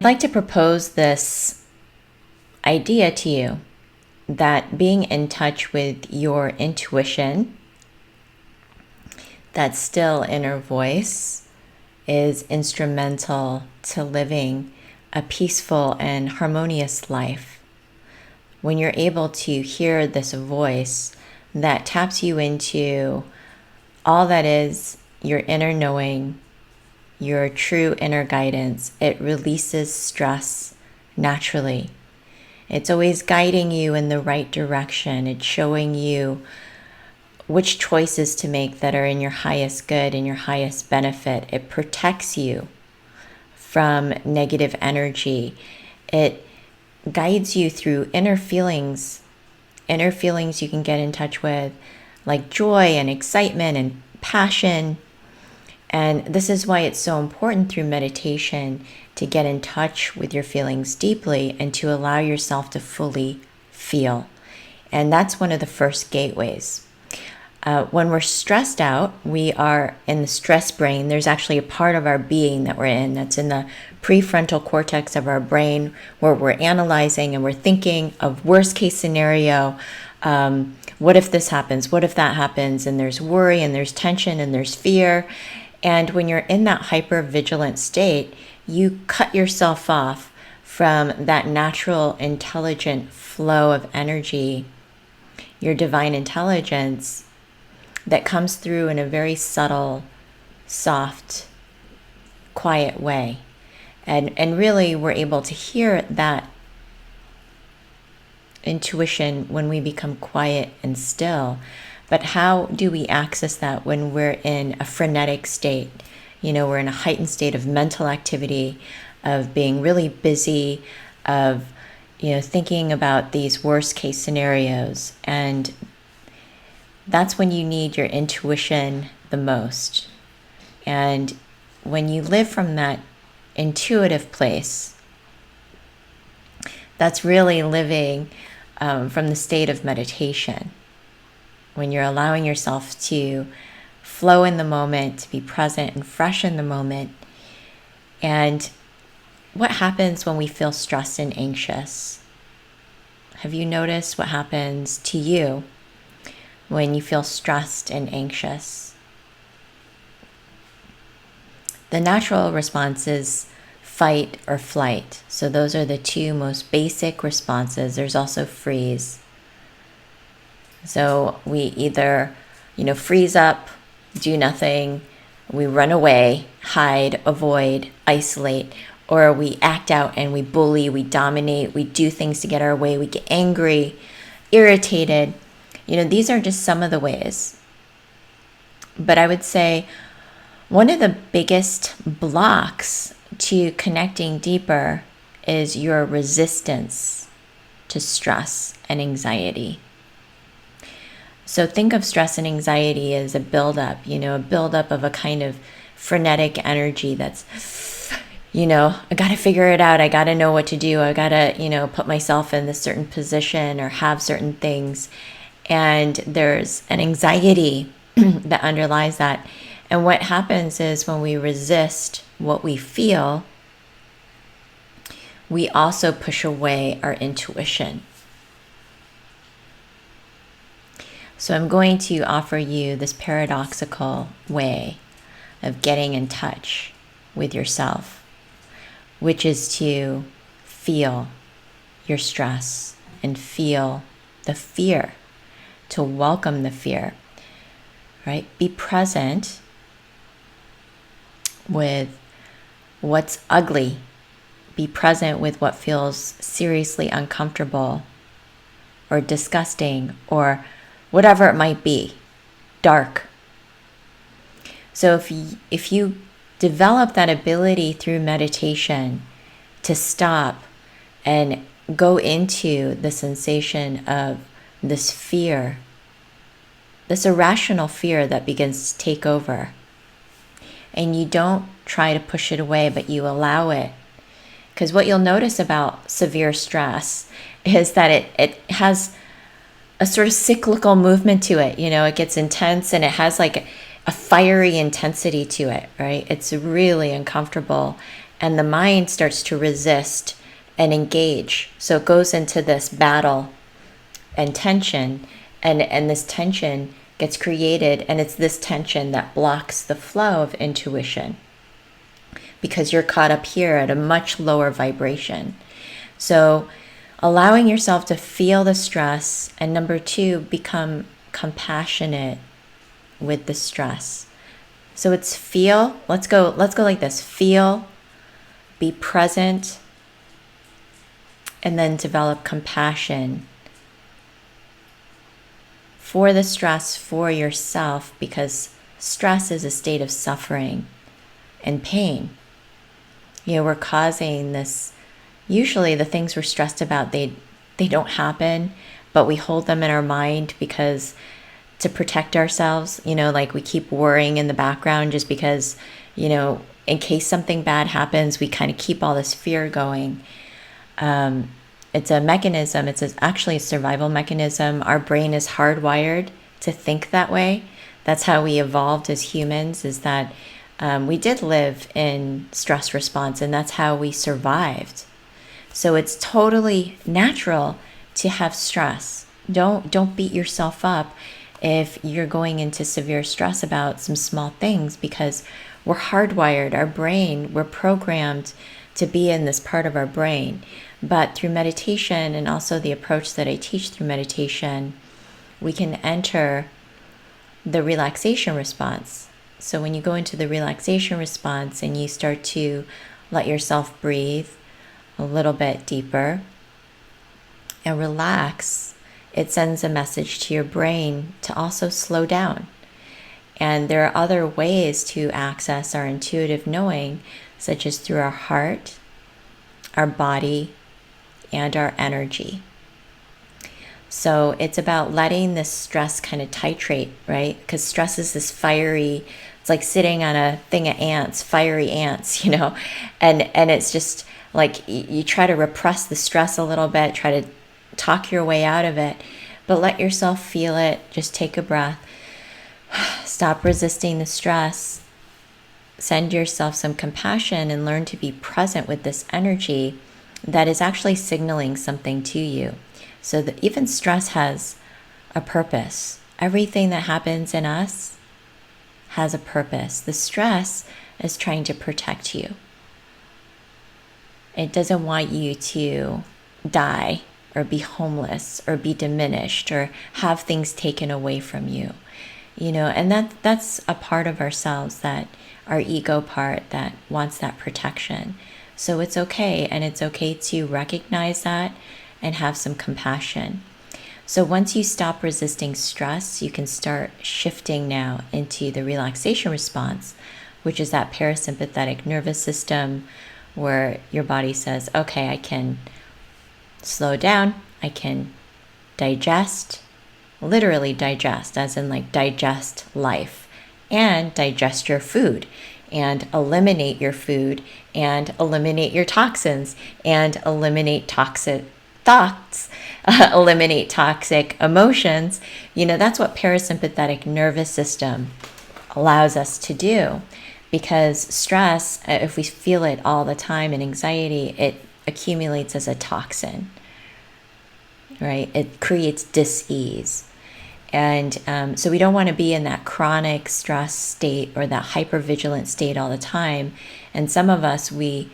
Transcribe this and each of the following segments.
like to propose this idea to you that being in touch with your intuition, that still inner voice, is instrumental to living a peaceful and harmonious life. When you're able to hear this voice that taps you into all that is your inner knowing, your true inner guidance, it releases stress naturally. It's always guiding you in the right direction. It's showing you which choices to make that are in your highest good and your highest benefit. It protects you from negative energy. It guides you through inner feelings you can get in touch with, like joy and excitement and passion. And this is why it's so important through meditation to get in touch with your feelings deeply and to allow yourself to fully feel. And that's one of the first gateways. When we're stressed out, we are in the stress brain. There's actually a part of our being that we're in that's in the prefrontal cortex of our brain, where we're analyzing and we're thinking of worst case scenario. What if this happens? What if that happens? And there's worry and there's tension and there's fear. And when you're in that hyper-vigilant state, you cut yourself off from that natural, intelligent flow of energy, your divine intelligence that comes through in a very subtle, soft, quiet way. And really, we're able to hear that intuition when we become quiet and still. But how do we access that when we're in a frenetic state? We're in a heightened state of mental activity, of being really busy, of, thinking about these worst case scenarios. And that's when you need your intuition the most. And when you live from that intuitive place, that's really living from the state of meditation. When you're allowing yourself to flow in the moment, to be present and fresh in the moment. And what happens when we feel stressed and anxious? Have you noticed what happens to you when you feel stressed and anxious? The natural response is fight or flight. So those are the two most basic responses. There's also freeze. So we either, freeze up, do nothing, we run away, hide, avoid, isolate, or we act out and we bully, we dominate, we do things to get our way, we get angry, irritated. These are just some of the ways. But I would say one of the biggest blocks to connecting deeper is your resistance to stress and anxiety. So think of stress and anxiety as a buildup, a buildup of a kind of frenetic energy that's, I got to figure it out. I got to know what to do. I got to, put myself in this certain position or have certain things. And there's an anxiety that underlies that. And what happens is when we resist what we feel, we also push away our intuition. So I'm going to offer you this paradoxical way of getting in touch with yourself, which is to feel your stress and feel the fear, to welcome the fear, right? Be present with what's ugly. Be present with what feels seriously uncomfortable or disgusting or whatever it might be, dark. So if you develop that ability through meditation to stop and go into the sensation of this fear, this irrational fear that begins to take over, and you don't try to push it away, but you allow it. Because what you'll notice about severe stress is that it has a sort of cyclical movement to it. It gets intense and it has like a fiery intensity to it, right? It's really uncomfortable and the mind starts to resist and engage. So it goes into this battle and tension, and this tension gets created, and it's this tension that blocks the flow of intuition because you're caught up here at a much lower vibration. So allowing yourself to feel the stress, and number 2, become compassionate with the stress. So it's feel, let's go like this. Feel, be present, and then develop compassion for the stress, for yourself, because stress is a state of suffering and pain. We're causing this. Usually the things we're stressed about, they don't happen, but we hold them in our mind because to protect ourselves, like we keep worrying in the background just because, in case something bad happens, we kind of keep all this fear going. It's a mechanism. It's actually a survival mechanism. Our brain is hardwired to think that way. That's how we evolved as humans, is that we did live in stress response, and that's how we survived. So it's totally natural to have stress. Don't beat yourself up if you're going into severe stress about some small things, because we're hardwired. Our brain, we're programmed to be in this part of our brain. But through meditation, and also the approach that I teach through meditation, we can enter the relaxation response. So when you go into the relaxation response and you start to let yourself breathe a little bit deeper and relax, it sends a message to your brain to also slow down. And there are other ways to access our intuitive knowing, such as through our heart, our body, and our energy. So it's about letting this stress kind of titrate, right? Because stress is this fiery, it's like sitting on a thing of ants, fiery ants, and it's just like you try to repress the stress a little bit, try to talk your way out of it, but let yourself feel it. Just take a breath. Stop resisting the stress. Send yourself some compassion and learn to be present with this energy that is actually signaling something to you. So that even stress has a purpose. Everything that happens in us has a purpose. The stress is trying to protect you. It doesn't want you to die or be homeless or be diminished or have things taken away from you. And that's a part of ourselves, that our ego part that wants that protection. So it's okay, and it's okay to recognize that and have some compassion. So once you stop resisting stress, you can start shifting now into the relaxation response, which is that parasympathetic nervous system where your body says, okay, I can slow down, I can digest, literally digest, as in like digest life, and digest your food, and eliminate your food, and eliminate your toxins, and eliminate toxic thoughts, eliminate toxic emotions. That's what parasympathetic nervous system allows us to do, because stress, if we feel it all the time, and anxiety, it accumulates as a toxin, right? It creates dis-ease. And so we don't want to be in that chronic stress state or that hypervigilant state all the time. And some of us, we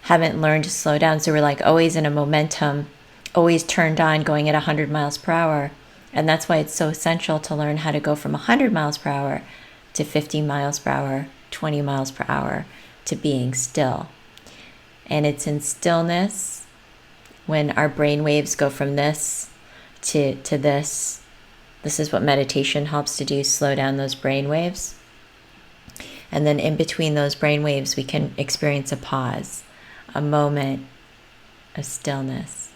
haven't learned to slow down. So we're like always in a momentum, always turned on, going at 100 miles per hour. And that's why it's so essential to learn how to go from 100 miles per hour to 50 miles per hour, 20 miles per hour, to being still. And it's in stillness when our brain waves go from this to this. This is what meditation helps to do, slow down those brain waves. And then in between those brain waves, we can experience a pause, a moment of stillness.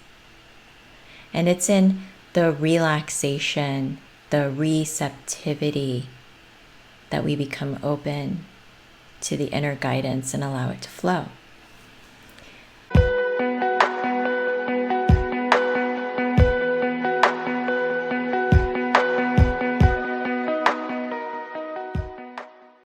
And it's in the relaxation, the receptivity, that we become open to the inner guidance and allow it to flow.